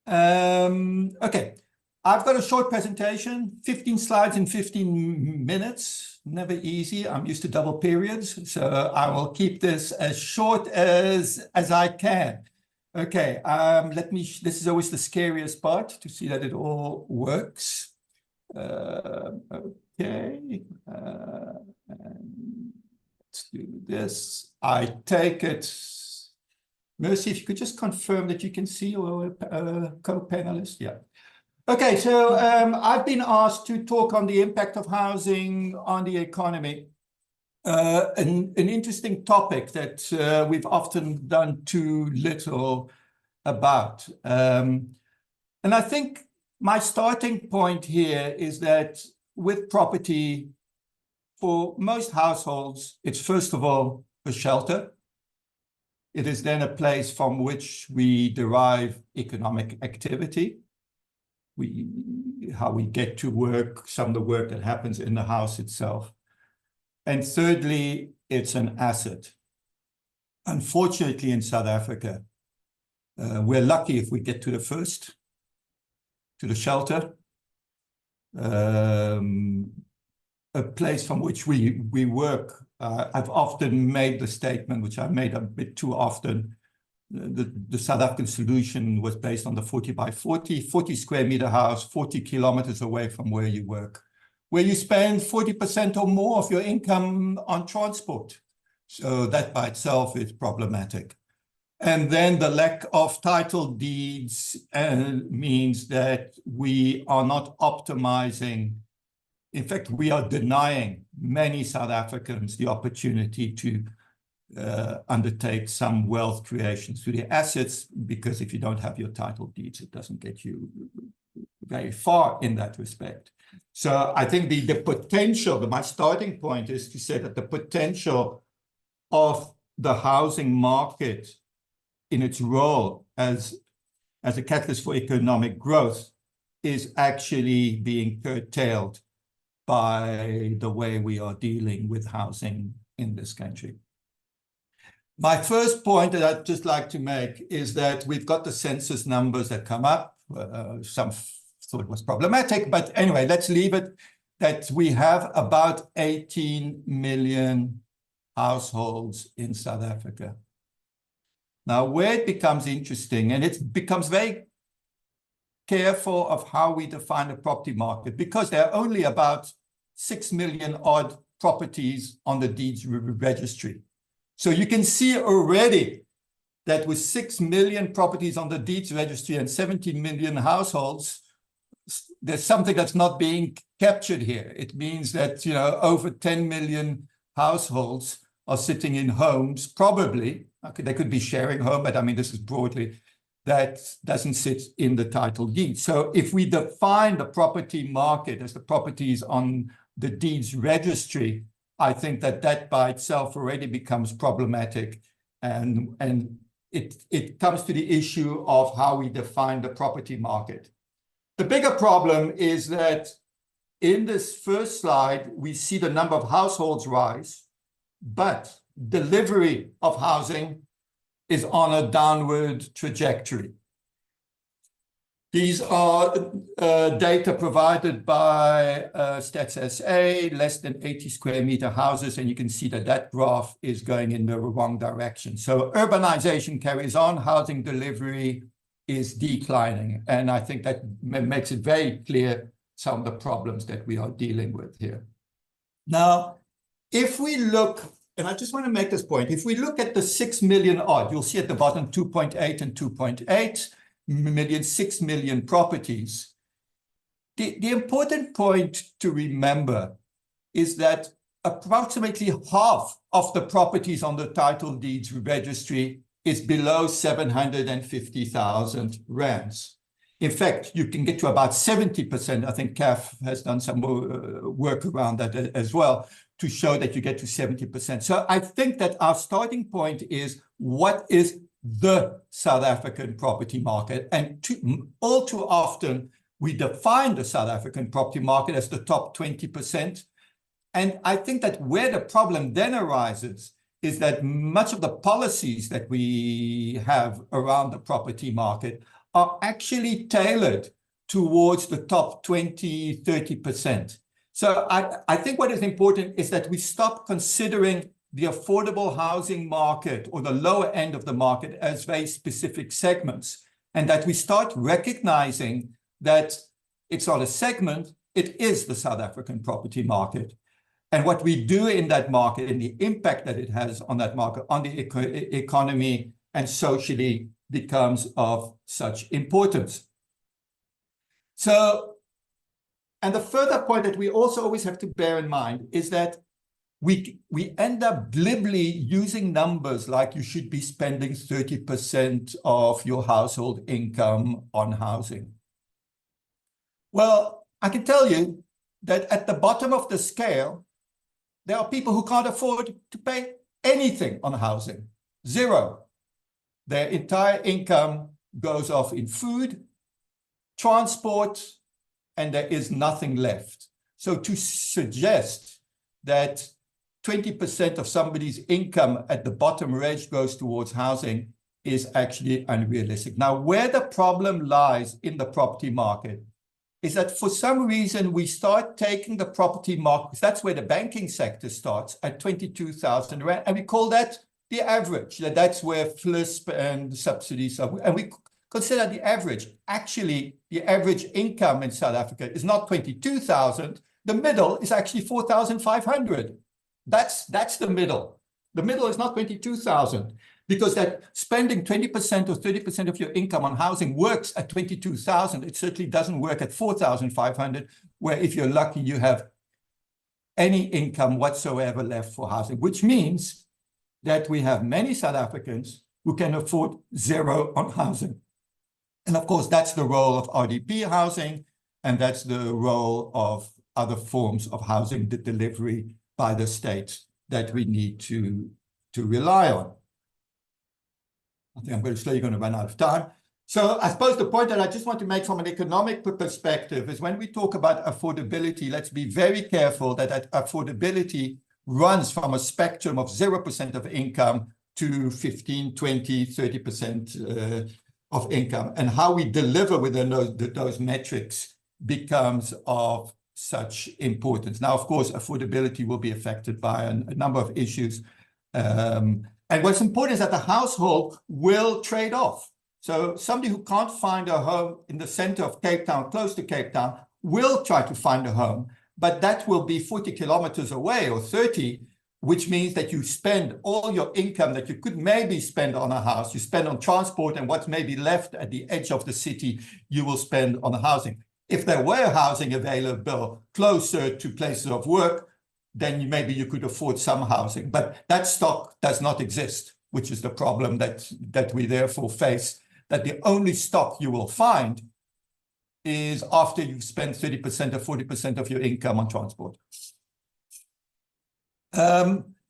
Okay, I've got a short presentation, 15 slides in 15 minutes. Never easy. I'm used to double periods, so I will keep this as short as I can. Okay, this is always the scariest part, to see that it all works. Okay, let's do this. I take it. Mercy, if you could just confirm that you can see your co-panelist. Yeah. Okay, so I've been asked to talk on the impact of housing on the economy. An interesting topic that we've often done too little about. And I think my starting point here is that with property, for most households, it's first of all a shelter. It is then a place from which we derive economic activity. How we get to work, some of the work that happens in the house itself. And thirdly, it's an asset. Unfortunately, in South Africa, we're lucky if we get to the first, to the shelter, a place from which we work. I've often made the statement, which I've made a bit too often, the South African solution was based on the 40 by 40 square meter house, 40 kilometers away from where you work, where you spend 40% or more of your income on transport. So that by itself is problematic. And then the lack of title deeds means that we are not optimizing. In fact, we are denying many South Africans the opportunity to undertake some wealth creation through the assets, because if you don't have your title deeds, it doesn't get you very far in that respect. So I think the potential, my starting point is to say that the potential of the housing market in its role as a catalyst for economic growth is actually being curtailed by the way we are dealing with housing in this country. My first point that I'd just like to make is that we've got the census numbers that come up. Some thought it was problematic, but anyway, let's leave it that we have about 18 million households in South Africa. Now, where it becomes interesting, and it becomes very careful of how we define the property market, because there are only about 6 million odd properties on the deeds registry. So you can see already that with 6 million properties on the deeds registry and 17 million households, there's something that's not being captured here. It means that, you know, over 10 million households are sitting in homes, probably, okay, they could be sharing home, but I mean, this is broadly, that doesn't sit in the title deed. So if we define the property market as the properties on the deeds registry, I think that by itself already becomes problematic, and it comes to the issue of how we define the property market. The bigger problem is that in this first slide, we see the number of households rise, but delivery of housing is on a downward trajectory. These are data provided by Stats SA, less than 80 square meter houses, and you can see that that graph is going in the wrong direction. So urbanization carries on, housing delivery is declining, and I think that makes it very clear some of the problems that we are dealing with here. Now, if we look, and I just want to make this point, if we look at the 6 million odd, you'll see at the bottom 2.8 and 2.8 million, 6 million properties. The important point to remember is that approximately half of the properties on the title deeds registry is below 750,000 rands. In fact, you can get to about 70%. I think CAF has done some work around that as well to show that you get to 70%. So I think that our starting point is, what is the South African property market? And all too often, we define the South African property market as the top 20%. And I think that where the problem then arises is that much of the policies that we have around the property market are actually tailored towards the top 20, 30%. So I think what is important is that we stop considering the affordable housing market or the lower end of the market as very specific segments, and that we start recognizing that it's not a segment, it is the South African property market. And what we do in that market and the impact that it has on that market, on the economy and socially, becomes of such importance. So, and the further point that we also always have to bear in mind is that we end up glibly using numbers like you should be spending 30% of your household income on housing. Well, I can tell you that at the bottom of the scale, there are people who can't afford to pay anything on housing. Zero. Their entire income goes off in food, transport, and there is nothing left. So to suggest that 20% of somebody's income at the bottom range goes towards housing is actually unrealistic. Now, where the problem lies in the property market is that for some reason we start taking the property market, that's where the banking sector starts, at 22,000 rand, and we call that the average. That's where FLISP and subsidies are, and we consider the average. Actually, the average income in South Africa is not 22,000. The middle is actually 4,500. That's the middle. The middle is not 22,000, because that spending 20% or 30% of your income on housing works at 22,000. It certainly doesn't work at 4,500, where if you're lucky, you have any income whatsoever left for housing, which means that we have many South Africans who can afford zero on housing. And of course, that's the role of RDP housing, and that's the role of other forms of housing, the delivery by the state that we need to rely on. I think I'm very slowly going to run out of time. So I suppose the point that I just want to make from an economic perspective is when we talk about affordability, let's be very careful that affordability runs from a spectrum of 0% of income to 15, 20, 30% of income. And how we deliver within those metrics becomes of such importance. Now, of course, affordability will be affected by a number of issues. And what's important is that the household will trade off. So somebody who can't find a home in the center of Cape Town, close to Cape Town, will try to find a home, but that will be 40 kilometers away or 30, which means that you spend all your income that you could maybe spend on a house, you spend on transport, and what's maybe left at the edge of the city, you will spend on housing. If there were housing available closer to places of work, then maybe you could afford some housing, but that stock does not exist, which is the problem that we therefore face, that the only stock you will find is after you've spent 30% or 40% of your income on transport.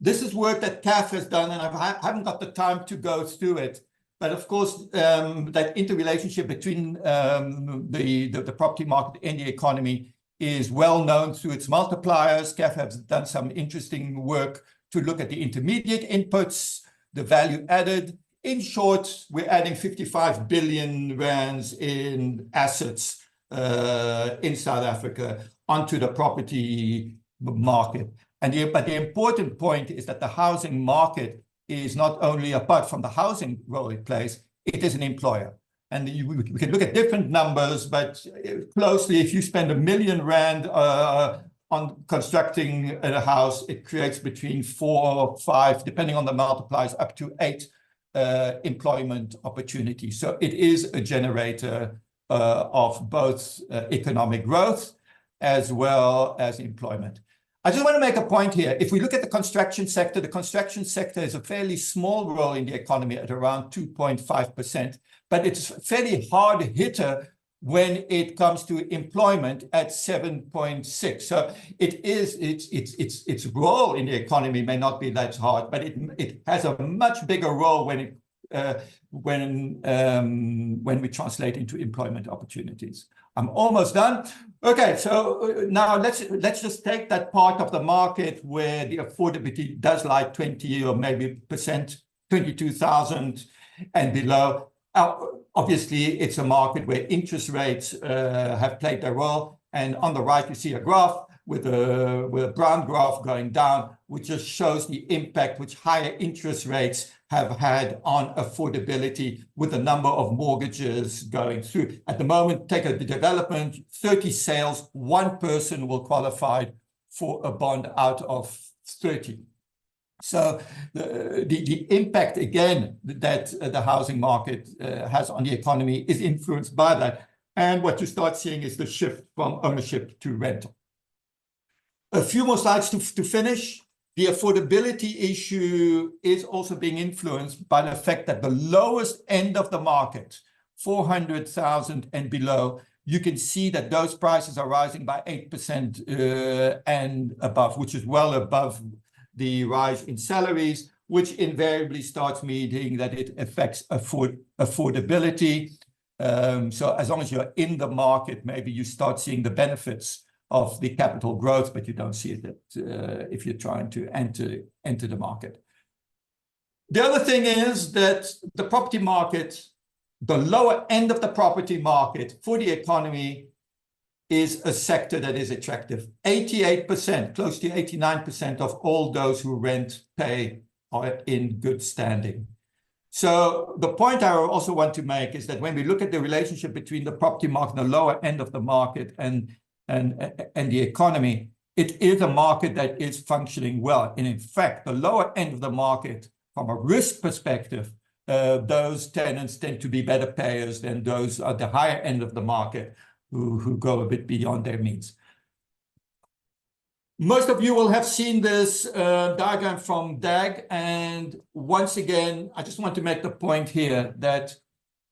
This is work that CAF has done, and I haven't got the time to go through it. But of course, that interrelationship between the property market and the economy is well known through its multipliers. CAF has done some interesting work to look at the intermediate inputs, the value added. In short, we're adding 55 billion rands in assets in South Africa onto the property market. But the important point is that the housing market is not only, apart from the housing role it plays, it is an employer. And we can look at different numbers, but closely, if you spend R1 million on constructing a house, it creates between 4 or 5, depending on the multipliers, up to 8 employment opportunities. So it is a generator of both economic growth as well as employment. I just want to make a point here. If we look at the construction sector is a fairly small role in the economy at around 2.5%, but it's a fairly hard hitter when it comes to employment at 7.6. So its role in the economy may not be that hard, but it has a much bigger role when we translate into employment opportunities. I'm almost done. Okay, so now let's just take that part of the market where the affordability does lie 20 or maybe percent, 22,000 and below. Obviously, it's a market where interest rates have played their role. And on the right, you see a graph with a brown graph going down, which just shows the impact which higher interest rates have had on affordability with the number of mortgages going through. At the moment, take a development, 30 sales, one person will qualify for a bond out of 30. So the impact, again, that the housing market has on the economy is influenced by that. And what you start seeing is the shift from ownership to rental. A few more slides to finish. The affordability issue is also being influenced by the fact that the lowest end of the market, 400,000 and below, you can see that those prices are rising by 8% and above, which is well above the rise in salaries, which invariably starts meaning that it affects affordability. So as long as you're in the market, maybe you start seeing the benefits of the capital growth, but you don't see it if you're trying to enter the market. The other thing is that the property market, the lower end of the property market for the economy, is a sector that is attractive. 88%, close to 89% of all those who rent pay are in good standing. So the point I also want to make is that when we look at the relationship between the property market, the lower end of the market, and the economy, it is a market that is functioning well. And in fact, the lower end of the market, from a risk perspective, those tenants tend to be better payers than those at the higher end of the market who go a bit beyond their means. Most of you will have seen this diagram from DAG. And once again, I just want to make the point here that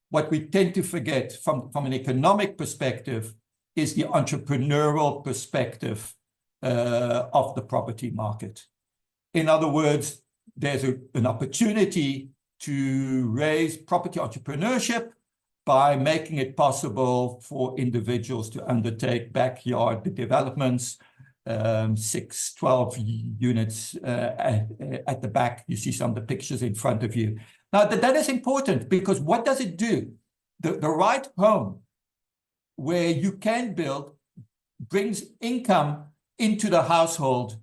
what we tend to forget from an economic perspective is the entrepreneurial perspective of the property market. In other words, there's an opportunity to raise property entrepreneurship by making it possible for individuals to undertake backyard developments, 6, 12 units at the back. You see some of the pictures in front of you. Now, that is important because what does it do? The right home where you can build brings income into the household,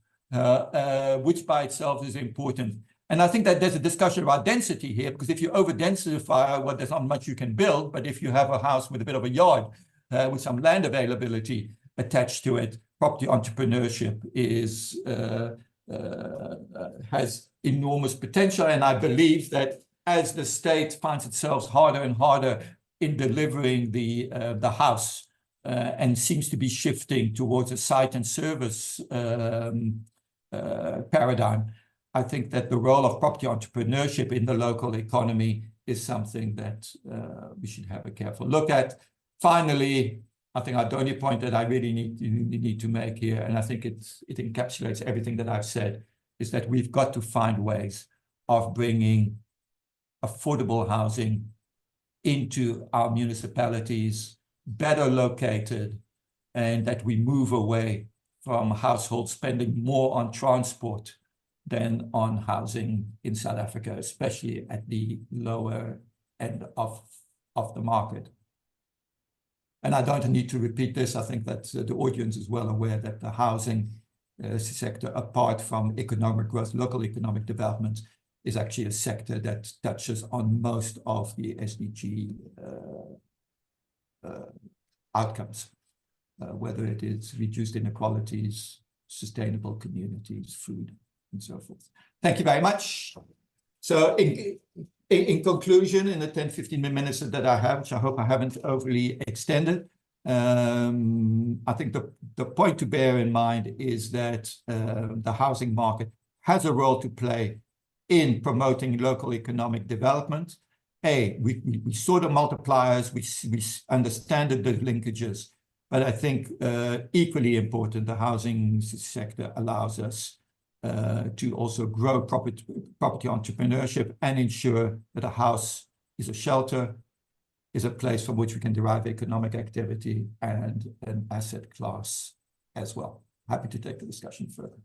which by itself is important. And I think that there's a discussion about density here, because if you over-densify, well, there's not much you can build. But if you have a house with a bit of a yard, with some land availability attached to it, property entrepreneurship has enormous potential. And I believe that as the state finds itself harder and harder in delivering the house and seems to be shifting towards a site and service paradigm, I think that the role of property entrepreneurship in the local economy is something that we should have a careful look at. Finally, I think the only point that I really need to make here, and I think it encapsulates everything that I've said, is that we've got to find ways of bringing affordable housing into our municipalities, better located, and that we move away from households spending more on transport than on housing in South Africa, especially at the lower end of the market. And I don't need to repeat this. I think that the audience is well aware that the housing sector, apart from economic growth, local economic development, is actually a sector that touches on most of the SDG outcomes, whether it is reduced inequalities, sustainable communities, food, and so forth. Thank you very much. So in conclusion, in the 10-15 minutes that I have, which I hope I haven't overly extended, I think the point to bear in mind is that the housing market has a role to play in promoting local economic development. We saw the multipliers, we understand the linkages, but I think equally important, the housing sector allows us to also grow property entrepreneurship and ensure that a house is a shelter, is a place from which we can derive economic activity and an asset class as well. Happy to take the discussion further.